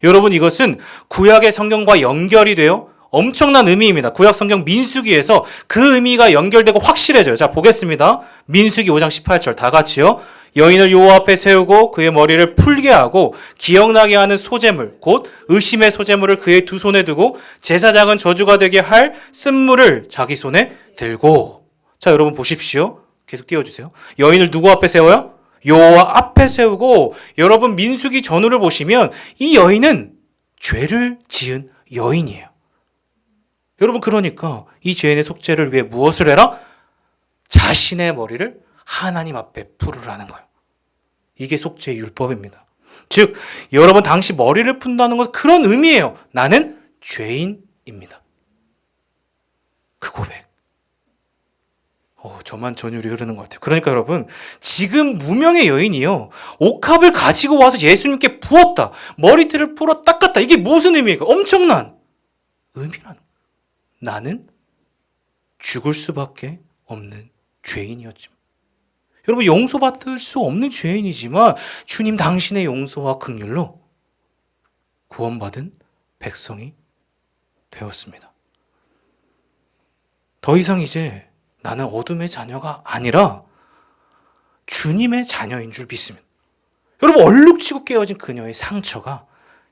여러분 이것은 구약의 성경과 연결이 돼요. 엄청난 의미입니다. 구약 성경 민수기에서 그 의미가 연결되고 확실해져요. 자, 보겠습니다. 민수기 5장 18절 다 같이요. 여인을 여호와 앞에 세우고 그의 머리를 풀게 하고 기억나게 하는 소재물 곧 의심의 소재물을 그의 두 손에 두고 제사장은 저주가 되게 할 쓴물을 자기 손에 들고. 자, 여러분 보십시오. 계속 띄워주세요. 여인을 누구 앞에 세워요? 여호와 앞에 세우고. 여러분 민수기 전후를 보시면 이 여인은 죄를 지은 여인이에요. 여러분 그러니까 이 죄인의 속죄를 위해 무엇을 해라? 자신의 머리를 하나님 앞에 풀으라는 거예요. 이게 속죄의 율법입니다. 즉 여러분 당시 머리를 푼다는 것은 그런 의미예요. 나는 죄인입니다. 그 고백. 저만 전율이 흐르는 것 같아요. 그러니까 여러분 지금 무명의 여인이요. 옥합을 가지고 와서 예수님께 부었다. 머리털을 풀어 닦았다. 이게 무슨 의미일까? 엄청난 의미라는 거예요. 나는 죽을 수밖에 없는 죄인이었지만 여러분 용서받을 수 없는 죄인이지만 주님 당신의 용서와 긍휼로 구원받은 백성이 되었습니다. 더 이상 이제 나는 어둠의 자녀가 아니라 주님의 자녀인 줄 믿습니다. 여러분 얼룩지고 깨어진 그녀의 상처가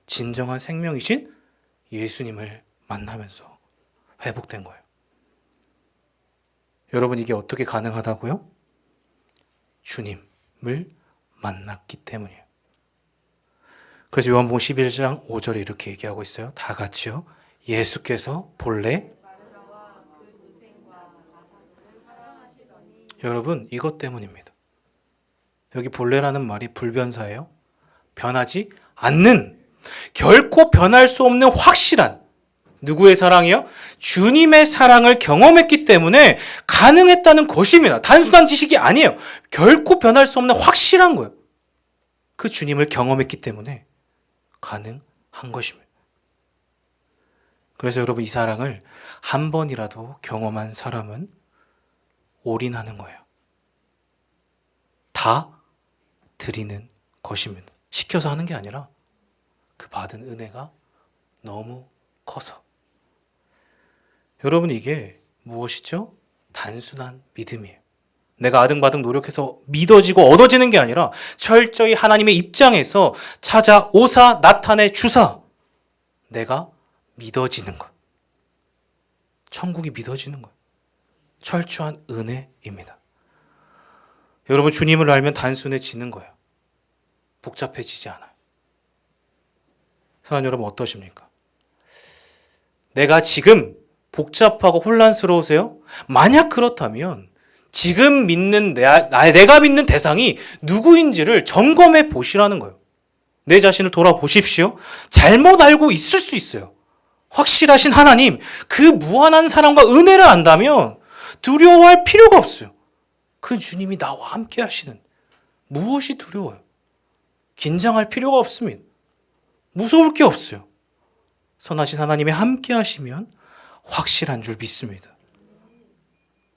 진정한 생명이신 예수님을 만나면서 회복된 거예요. 여러분 이게 어떻게 가능하다고요? 주님을 만났기 때문이에요. 그래서 요한복음 11장 5절에 이렇게 얘기하고 있어요. 다 같이요. 예수께서 본래 여러분 이것 때문입니다. 여기 본래라는 말이 불변사예요. 변하지 않는, 결코 변할 수 없는 확실한 누구의 사랑이요? 주님의 사랑을 경험했기 때문에 가능했다는 것입니다. 단순한 지식이 아니에요. 결코 변할 수 없는 확실한 거예요. 그 주님을 경험했기 때문에 가능한 것입니다. 그래서 여러분 이 사랑을 한 번이라도 경험한 사람은 올인하는 거예요. 다 드리는 것입니다. 시켜서 하는 게 아니라 그 받은 은혜가 너무 커서. 여러분 이게 무엇이죠? 단순한 믿음이에요. 내가 아등바등 노력해서 믿어지고 얻어지는 게 아니라 철저히 하나님의 입장에서 찾아오사 나타내 주사 내가 믿어지는 것. 천국이 믿어지는 것. 철저한 은혜입니다. 여러분 주님을 알면 단순해지는 거예요. 복잡해지지 않아요. 사랑하는 여러분 어떠십니까? 내가 지금 복잡하고 혼란스러우세요? 만약 그렇다면 지금 믿는 내가 믿는 대상이 누구인지를 점검해 보시라는 거예요. 내 자신을 돌아보십시오. 잘못 알고 있을 수 있어요. 확실하신 하나님, 그 무한한 사랑과 은혜를 안다면 두려워할 필요가 없어요. 그 주님이 나와 함께 하시는 무엇이 두려워요? 긴장할 필요가 없습니다. 무서울 게 없어요. 선하신 하나님이 함께 하시면 확실한 줄 믿습니다.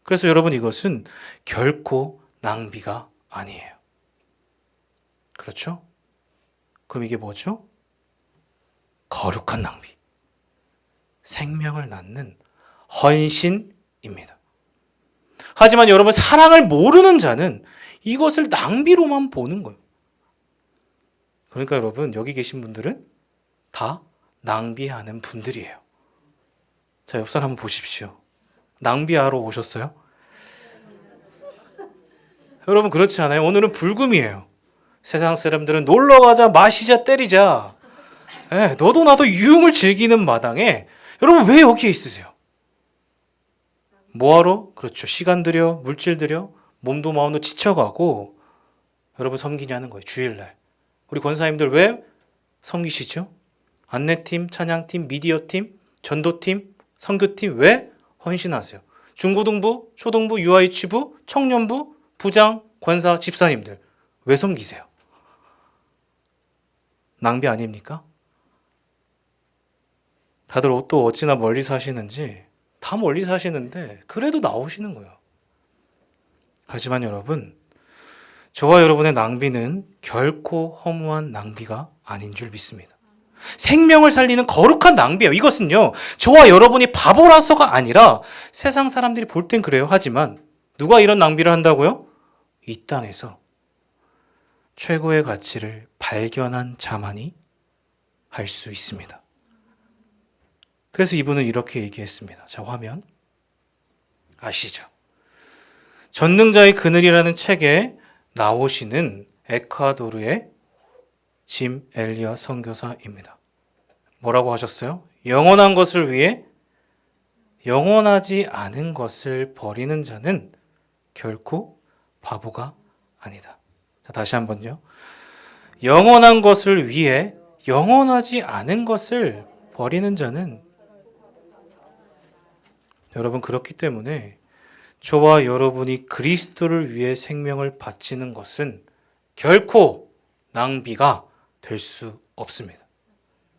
그래서 여러분 이것은 결코 낭비가 아니에요. 그렇죠? 그럼 이게 뭐죠? 거룩한 낭비. 생명을 낳는 헌신입니다. 하지만 여러분, 사랑을 모르는 자는 이것을 낭비로만 보는 거예요. 그러니까 여러분, 여기 계신 분들은 다 낭비하는 분들이에요. 자, 옆 사람 한번 보십시오. 낭비하러 오셨어요? 여러분, 그렇지 않아요? 오늘은 불금이에요. 세상 사람들은 놀러 가자, 마시자, 때리자. 너도 나도 유흥을 즐기는 마당에 여러분, 왜 여기에 있으세요? 뭐하러? 그렇죠. 시간 들여, 물질 들여, 몸도 마음도 지쳐가고 여러분 섬기냐는 거예요. 주일날. 우리 권사님들 왜 섬기시죠? 안내팀, 찬양팀, 미디어팀, 전도팀, 선교팀 왜 헌신하세요? 중고등부, 초등부, 유아유치부, 청년부, 부장, 권사, 집사님들 왜 섬기세요? 낭비 아닙니까? 다들 또 어찌나 멀리 사시는지 다 멀리 사시는데 그래도 나오시는 거예요. 하지만 여러분, 저와 여러분의 낭비는 결코 허무한 낭비가 아닌 줄 믿습니다. 생명을 살리는 거룩한 낭비예요. 이것은요, 저와 여러분이 바보라서가 아니라 세상 사람들이 볼 땐 그래요. 하지만 누가 이런 낭비를 한다고요? 이 땅에서 최고의 가치를 발견한 자만이 할 수 있습니다. 그래서 이분은 이렇게 얘기했습니다. 자, 화면 아시죠? 전능자의 그늘이라는 책에 나오시는 에콰도르의 짐 엘리엇 선교사입니다. 뭐라고 하셨어요? 영원한 것을 위해 영원하지 않은 것을 버리는 자는 결코 바보가 아니다. 자, 다시 한번요. 영원한 것을 위해 영원하지 않은 것을 버리는 자는, 여러분, 그렇기 때문에 저와 여러분이 그리스도를 위해 생명을 바치는 것은 결코 낭비가 될 수 없습니다.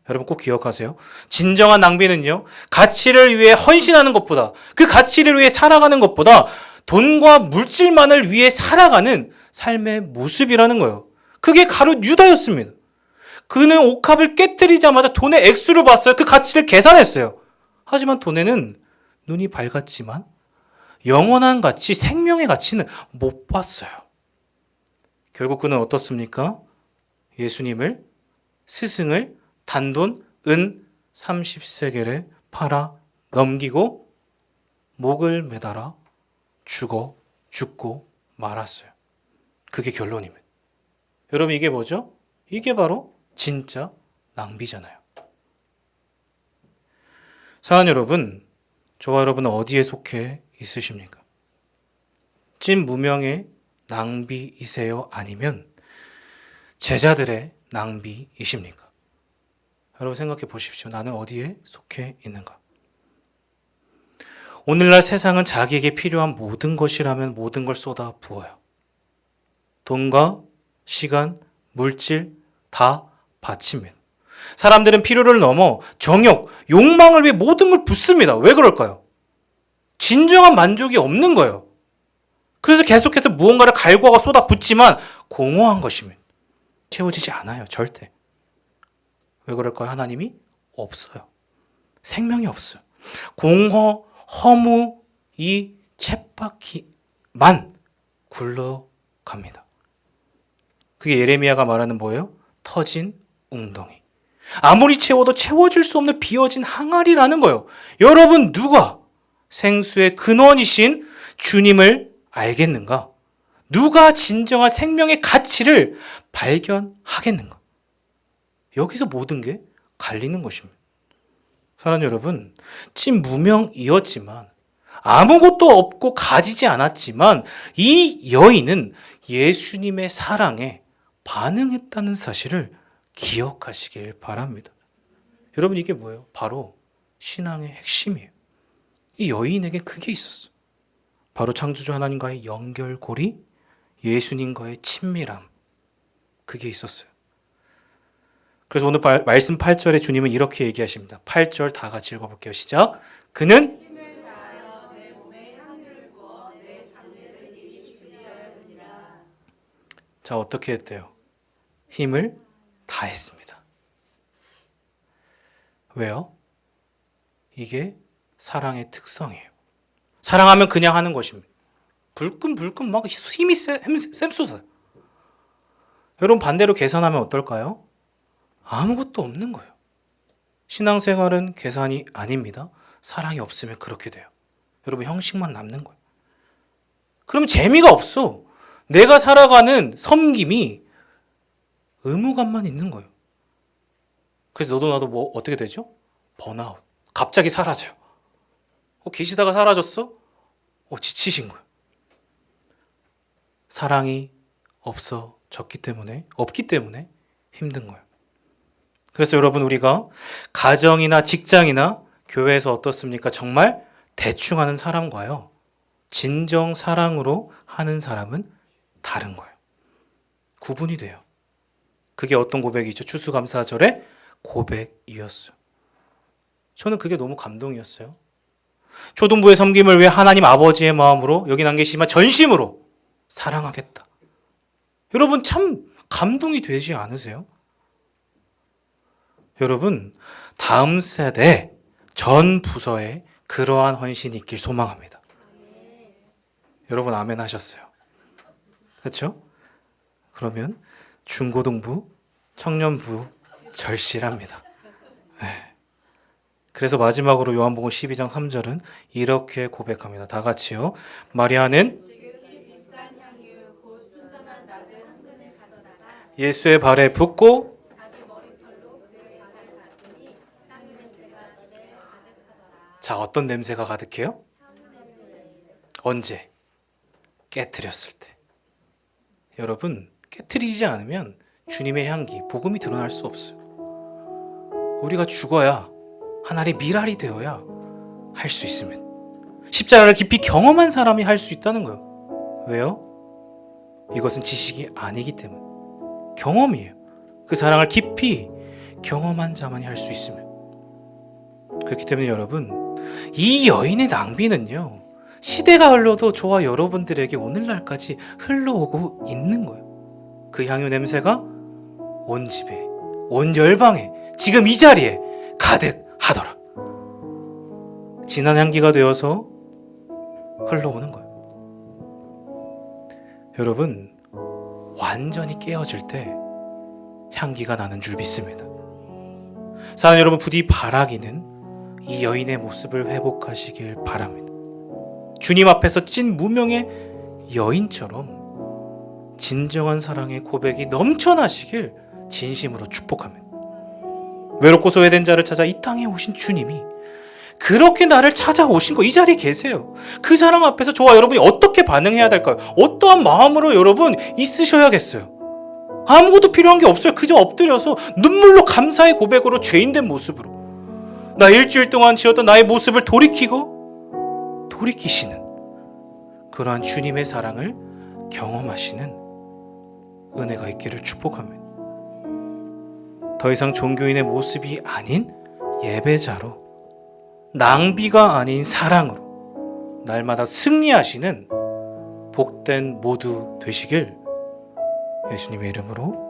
여러분 꼭 기억하세요. 진정한 낭비는요, 가치를 위해 헌신하는 것보다, 그 가치를 위해 살아가는 것보다 돈과 물질만을 위해 살아가는 삶의 모습이라는 거예요. 그게 가룟 유다였습니다. 그는 옥합을 깨뜨리자마자 돈의 액수를 봤어요. 그 가치를 계산했어요. 하지만 돈에는 눈이 밝았지만 영원한 가치, 생명의 가치는 못 봤어요. 결국 그는 어떻습니까? 예수님을, 스승을 단돈 은 30세겔에 팔아 넘기고 목을 매달아 죽고 말았어요. 그게 결론입니다. 여러분, 이게 뭐죠? 이게 바로 진짜 낭비잖아요. 사랑하는 여러분, 저와 여러분은 어디에 속해 있으십니까? 찐 무명의 낭비이세요? 아니면 제자들의 낭비이십니까? 여러분 생각해 보십시오. 나는 어디에 속해 있는가? 오늘날 세상은 자기에게 필요한 모든 것이라면 모든 걸 쏟아 부어요. 돈과 시간, 물질 다 바칩니다. 사람들은 필요를 넘어 정욕, 욕망을 위해 모든 걸 붓습니다. 왜 그럴까요? 진정한 만족이 없는 거예요. 그래서 계속해서 무언가를 갈구하고 쏟아붓지만 공허한 것입니다. 채워지지 않아요. 절대. 왜 그럴까요? 하나님이 없어요. 생명이 없어요. 공허, 허무, 이 쳇바퀴만 굴러갑니다. 그게 예레미야가 말하는 뭐예요? 터진 웅덩이. 아무리 채워도 채워질 수 없는 비어진 항아리라는 거예요. 여러분, 누가 생수의 근원이신 주님을 알겠는가? 누가 진정한 생명의 가치를 발견하겠는가? 여기서 모든 게 갈리는 것입니다. 사랑하는 여러분, 찐 무명이었지만 아무것도 없고 가지지 않았지만 이 여인은 예수님의 사랑에 반응했다는 사실을 기억하시길 바랍니다. 여러분, 이게 뭐예요? 바로 신앙의 핵심이에요. 이 여인에게 그게 있었어요. 바로 창조주 하나님과의 연결고리, 예수님과의 친밀함, 그게 있었어요. 그래서 오늘 말씀 8절에 주님은 이렇게 얘기하십니다. 8절 다 같이 읽어볼게요. 시작. 그는 힘을 다하여 내 몸에 향유를 부어 내 장례를 일이 준비하였느니라. 자, 어떻게 했대요? 힘을 다했습니다. 왜요? 이게 사랑의 특성이에요. 사랑하면 그냥 하는 것입니다. 불끈불끈 막 힘이 샘솟아요. 여러분 반대로 계산하면 어떨까요? 아무것도 없는 거예요. 신앙생활은 계산이 아닙니다. 사랑이 없으면 그렇게 돼요. 여러분 형식만 남는 거예요. 그럼 재미가 없어. 내가 살아가는 섬김이 의무감만 있는 거예요. 그래서 너도 나도 뭐 어떻게 되죠? 번아웃. 갑자기 사라져요. 계시다가 사라졌어? 지치신 거예요. 사랑이 없기 때문에 힘든 거예요. 그래서 여러분 우리가 가정이나 직장이나 교회에서 어떻습니까? 정말 대충 하는 사람과요. 진정 사랑으로 하는 사람은 다른 거예요. 구분이 돼요. 그게 어떤 고백이죠? 추수감사절의 고백이었어요. 저는 그게 너무 감동이었어요. 초등부의 섬김을 위해 하나님 아버지의 마음으로 여긴 안 계시지만 전심으로 사랑하겠다. 여러분 참 감동이 되지 않으세요? 여러분 다음 세대 전 부서에 그러한 헌신이 있길 소망합니다. 여러분 아멘 하셨어요. 그렇죠? 그러면 중고등부, 청년부 절실합니다. 네. 그래서 마지막으로 요한복음 12장 3절은 이렇게 고백합니다. 다 같이요. 마리아는 비싼 향유 곧 순전한 나드 한 근을 가져다가 예수의 발에 붓고 자기 머리털로 그의 발을 닦으니 향유 냄새가 집에 가득하더라. 자, 어떤 냄새가 가득해요? 언제? 깨트렸을 때. 여러분, 깨트리지 않으면 주님의 향기, 복음이 드러날 수 없어요. 우리가 죽어야 하나님의 미랄이 되어야 할 수 있습니다. 십자가를 깊이 경험한 사람이 할 수 있다는 거예요. 왜요? 이것은 지식이 아니기 때문에. 경험이에요. 그 사랑을 깊이 경험한 자만이 할 수 있습니다. 그렇기 때문에 여러분, 이 여인의 낭비는요, 시대가 흘러도 저와 여러분들에게 오늘날까지 흘러오고 있는 거예요. 그 향유 냄새가 온 집에, 온 열방에, 지금 이 자리에 가득하더라. 진한 향기가 되어서 흘러오는 거예요. 여러분, 완전히 깨어질 때 향기가 나는 줄 믿습니다. 사랑하는 여러분, 부디 바라기는 이 여인의 모습을 회복하시길 바랍니다. 주님 앞에서 찐 무명의 여인처럼 진정한 사랑의 고백이 넘쳐나시길 진심으로 축복합니다. 외롭고 소외된 자를 찾아 이 땅에 오신 주님이 그렇게 나를 찾아오신 거, 이 자리에 계세요. 그 사랑 앞에서 저와 여러분이 어떻게 반응해야 될까요? 어떠한 마음으로 여러분 있으셔야겠어요? 아무것도 필요한 게 없어요. 그저 엎드려서 눈물로 감사의 고백으로 죄인된 모습으로 나 일주일 동안 지었던 나의 모습을 돌이키시는 그러한 주님의 사랑을 경험하시는 은혜가 있기를 축복합니다. 더 이상 종교인의 모습이 아닌 예배자로, 낭비가 아닌 사랑으로 날마다 승리하시는 복된 모두 되시길 예수님의 이름으로